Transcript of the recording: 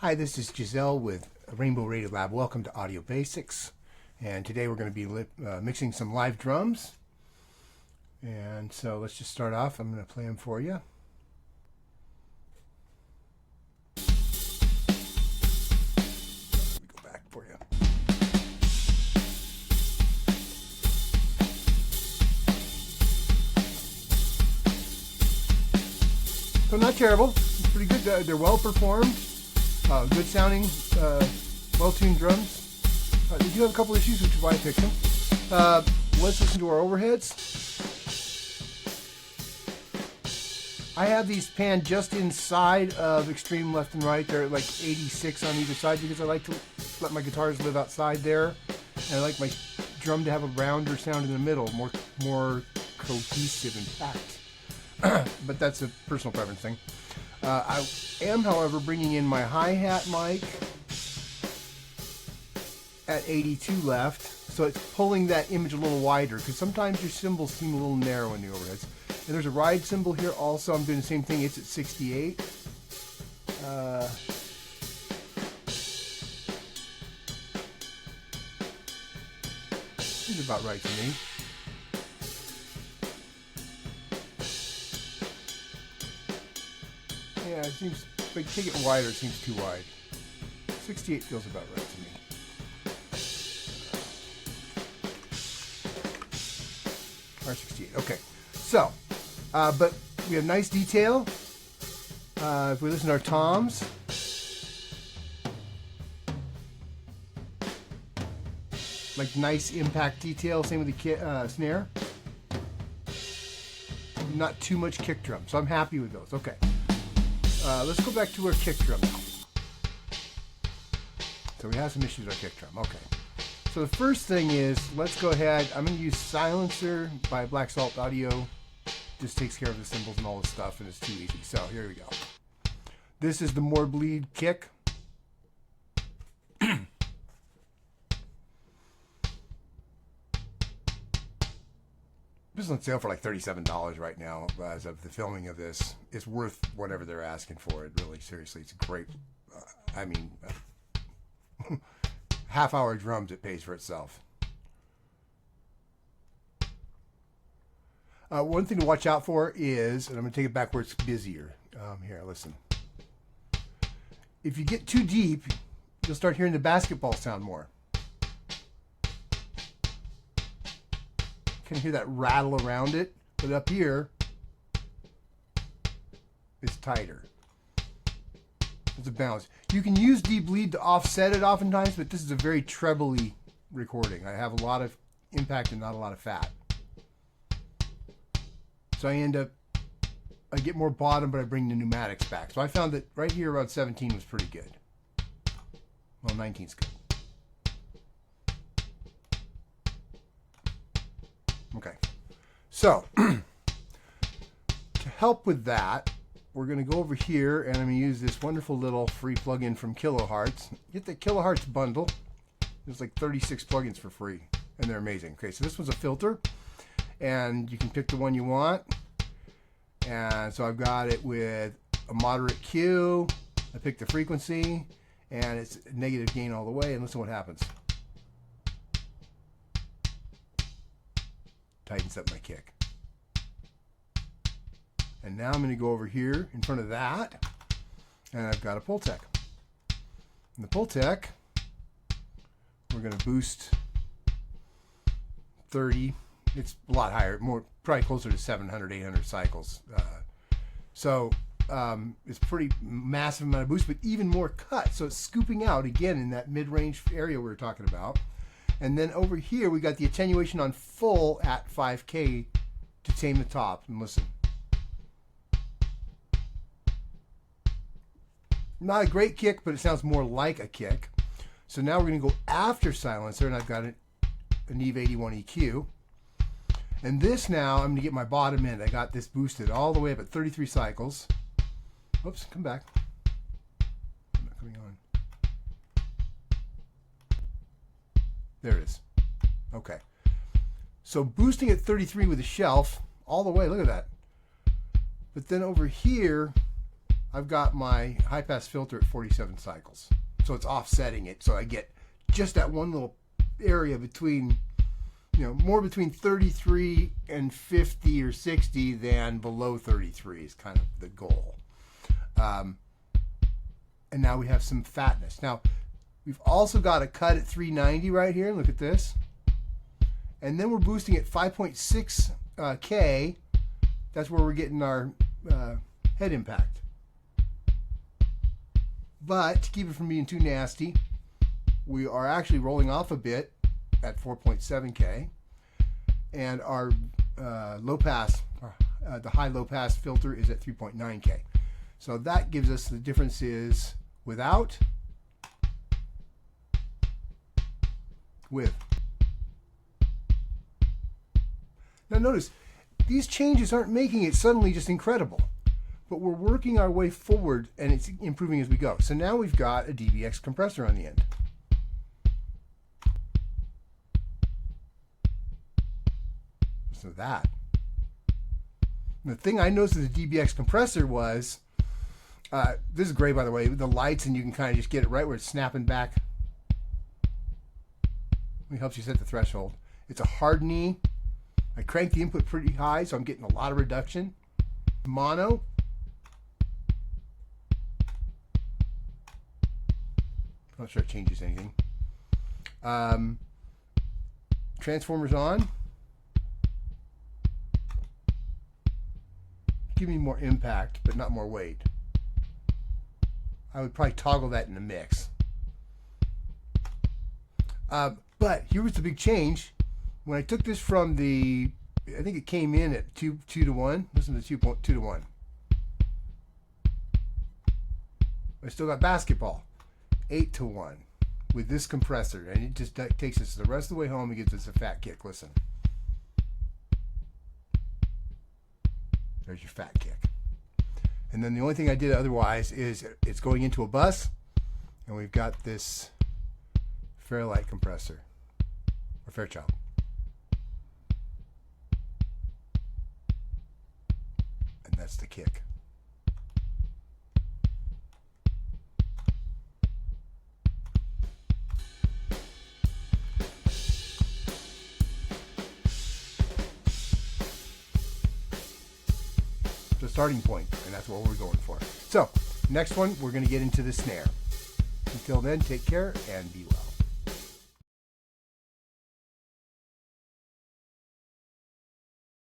Hi, this is Giselle with Rainbow Radio Lab. Welcome to Audio Basics. And today we're going to be mixing some live drums. And so let's just start off. I'm going to play them for you. Let me go back for you. So not terrible. It's pretty good. They're well performed. Good sounding, well-tuned drums. They do have a couple issues, which is why I picked them. Let's listen to our overheads. I have these panned just inside of extreme left and right. They're like 86 on either side because I like to let my guitars live outside there. And I like my drum to have a rounder sound in the middle, more cohesive and packed. But that's a personal preference thing. I am, however, bringing in my hi-hat mic at 82 left, so it's pulling that image a little wider, because sometimes your cymbals seem a little narrow in the overheads. And there's a ride cymbal here also. I'm doing the same thing. It's at 68. Seems about right to me. Yeah, it seems, if I take it wider, it seems too wide. 68 feels about right to me. R68, okay. So, but we have nice detail. If we listen to our toms, like nice impact detail, same with the snare. Not too much kick drum, so I'm happy with those. Okay. Let's go back to our kick drum now. So we have some issues with our kick drum. Okay. So the first thing is, let's go ahead. I'm going to use Silencer by Black Salt Audio. Just takes care of the cymbals and all this stuff, and it's too easy. So here we go. This is the More Bleed kick. This is on sale for like $37 right now as of the filming of this. It's worth whatever they're asking for it, really, seriously. It's a great, half-hour drums, it pays for itself. One thing to watch out for is, and I'm going to take it back where it's busier. Here, listen. If you get too deep, you'll start hearing the basketball sound more. Can hear that rattle around it, but up here it's tighter. It's a balance. You can use deep bleed to offset it oftentimes, but this is a very trebly recording. I have a lot of impact and not a lot of fat, so I get more bottom, but I bring the pneumatics back. So I found that right here around 17 was pretty good. Well, 19's good. Okay, so to help with that, we're going to go over here and I'm going to use this wonderful little free plugin from Kilohertz. Get the Kilohertz bundle. There's like 36 plugins for free, and they're amazing. Okay, so this one's a filter, and you can pick the one you want. And so I've got it with a moderate Q. I picked the frequency, and it's negative gain all the way, and listen what happens. Tightens up my kick. And now I'm going to go over here in front of that, and I've got a Pultec. And the Pultec, we're going to boost 30. It's a lot higher, probably closer to 700, 800 cycles. It's pretty massive amount of boost, but even more cut. So it's scooping out again in that mid-range area we were talking about. And then over here, we got the attenuation on full at 5K to tame the top. And listen. Not a great kick, but it sounds more like a kick. So now we're going to go after silencer, and I've got a Neve 81 EQ. And this now, I'm going to get my bottom end. I got this boosted all the way up at 33 cycles. Oops, come back. I'm not coming on. There it is. Okay. So boosting at 33 with a shelf all the way. Look at that. But then over here, I've got my high pass filter at 47 cycles. So it's offsetting it. So I get just that one little area between, more between 33 and 50 or 60 than below 33 is kind of the goal. And now we have some fatness. Now, we've also got a cut at 390 right here. Look at this. And then we're boosting at 5.6 K. That's where we're getting our head impact. But to keep it from being too nasty, we are actually rolling off a bit at 4.7 K. And our low pass, the high low pass filter is at 3.9 K. So that gives us the differences without, with. Now notice, these changes aren't making it suddenly just incredible, but we're working our way forward and it's improving as we go. So now we've got a DBX compressor on the end. So that. And the thing I noticed with the DBX compressor was, this is great by the way, the lights, and you can kind of just get it right where it's snapping back. It helps you set the threshold. It's a hard knee. I cranked the input pretty high, so I'm getting a lot of reduction. Mono. I'm not sure it changes anything. Transformers on. Give me more impact, but not more weight. I would probably toggle that in the mix. But here was the big change. When I took this from the, I think it came in at 2 to 1. Listen to 2 to 1. I still got basketball, 8 to 1 with this compressor, and it just takes us the rest of the way home and gives us a fat kick. Listen. There's your fat kick. And then the only thing I did otherwise is it's going into a bus, and we've got this Fairlight compressor, or Fairchild. And that's the kick. The starting point, and that's what we're going for. So, next one, we're going to get into the snare. Until then, take care and be well.